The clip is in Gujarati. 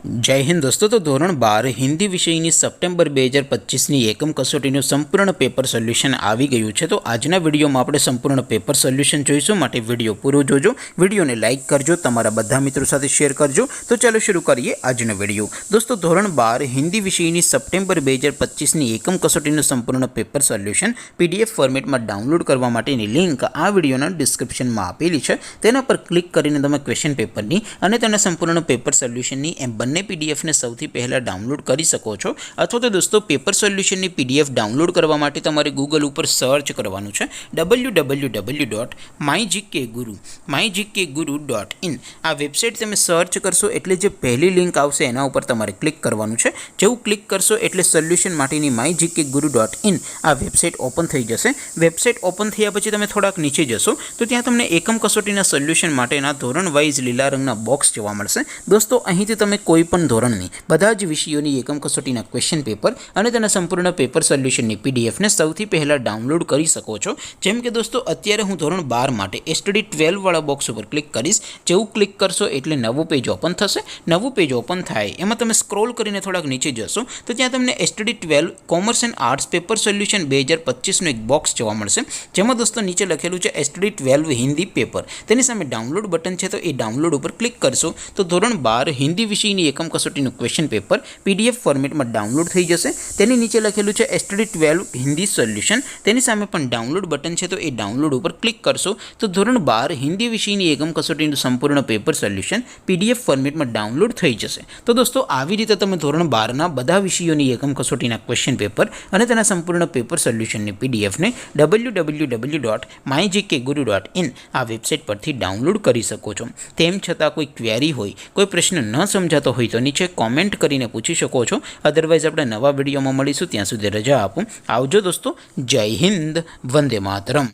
जय हिंद दोस्तों। तो धोरण 12 हिंदी विषयनी सप्टेम्बर 2025 एकम कसोटीનું સંપૂર્ણ પેપર સોલ્યુશન આવી ગયું છે। તો આજના વિડીયોમાં આપણે સંપૂર્ણ પેપર સોલ્યુશન જોઈશું, માટે વિડીયો પૂરો જોજો, વિડીયોને લાઇક કરજો, તમારા બધા મિત્રો સાથે શેર કરજો। તો ચાલો શરૂ કરીએ આજનો વિડીયો। દોસ્તો ધોરણ 12 હિન્દી વિષયની સપ્ટેમ્બર 2025 એકમ કસોટીનું સંપૂર્ણ પેપર સોલ્યુશન PDF ફોર્મેટમાં ડાઉનલોડ કરવા માટેની લિંક આ વિડીયોના ડિસ્ક્રિપ્શનમાં આપેલી છે। તેના પર ક્લિક કરીને તમે ક્વેશ્ચન પેપરની અને તેના સંપૂર્ણ પેપર સોલ્યુશનની એમ બંને PDF ने સૌથી પહેલા ડાઉનલોડ કરી શકો છો। અથવા તો દોસ્તો પેપર સોલ્યુશનની PDF ડાઉનલોડ કરવા માટે તમારે ગૂગલ ઉપર સર્ચ કરવાનું છે www.mygkguru.in। આ વેબસાઇટ તમે સર્ચ કરશો એટલે જે પહેલી લિંક આવશે એના ઉપર તમારે ક્લિક કરવાનું છે। જેવું ક્લિક કરશો એટલે સોલ્યુશન માટેની mygkguru.in આ વેબસાઇટ ઓપન થઈ જશે। વેબસાઇટ ઓપન થયા પછી તમે થોડાક નીચે જશો તો ત્યાં તમને એકમ કસોટીના સોલ્યુશન માટેના ધોરણ વાઇઝ લીલા રંગના બોક્સ જોવા મળશે। દોસ્તો અહીંથી તમે કોઈ પણ ધોરણની બધા જ વિષયોની એકમ કસોટીના ક્વેશ્ચન પેપર અને તેના સંપૂર્ણ પેપર સોલ્યુશનની PDF ને સૌથી પહેલા ડાઉનલોડ કરી શકો છો। જેમ કે દોસ્તો અત્યારે હું ધોરણ 12 માટે STD 12 વાળા બોક્સ ઉપર ક્લિક કરીશ। જેવું ક્લિક કરશો એટલે નવું પેજ ઓપન થશે। નવું પેજ ઓપન થાય એમાં તમે સ્ક્રોલ કરીને થોડાક નીચે જશો તો ત્યાં તમને STD 12 commerce and arts paper solution 2025નું એક બોક્સ જોવા મળશે, જેમાં દોસ્તો નીચે લખેલું છે STD 12 હિન્દી પેપર। તેની સામે ડાઉનલોડ બટન છે, તો એ ડાઉનલોડ ઉપર ક્લિક કરશો તો ધોરણ 12 હિન્દી વિષયની એકમ કસોટીનું ક્વેશ્ચન પેપર PDF ફોર્મેટમાં ડાઉનલોડ થઈ જશે। તેની નીચે લખેલું છે STD 12 હિન્દી સોલ્યુશન, તેની સામે પણ ડાઉનલોડ બટન છે, તો એ ડાઉનલોડ ઉપર ક્લિક કરશો તો ધોરણ 12 હિન્દી વિષયની એકમ કસોટીનું સંપૂર્ણ પેપર સોલ્યુશન PDF ફોર્મેટમાં ડાઉનલોડ થઈ જશે। તો દોસ્તો આવી રીતે તમે ધોરણ 12ના બધા વિષયોની એકમ કસોટીના ક્વેશ્ચન પેપર અને તેના સંપૂર્ણ પેપર સોલ્યુશનની PDF ને www.mygkguru.in આ વેબસાઇટ પરથી ડાઉનલોડ કરી શકો છો। તેમ છતાં કોઈ ક્વેરી હોય, કોઈ પ્રશ્ન ન સમજાતો હોય તો નીચે કોમેન્ટ કરીને પૂછી શકો છો। અદરવાઇઝ આપણે નવા વિડીયોમાં મળીશું, ત્યાં સુધી રજા આપો। આવજો દોસ્તો, જય હિન્દ, વંદે માતરમ।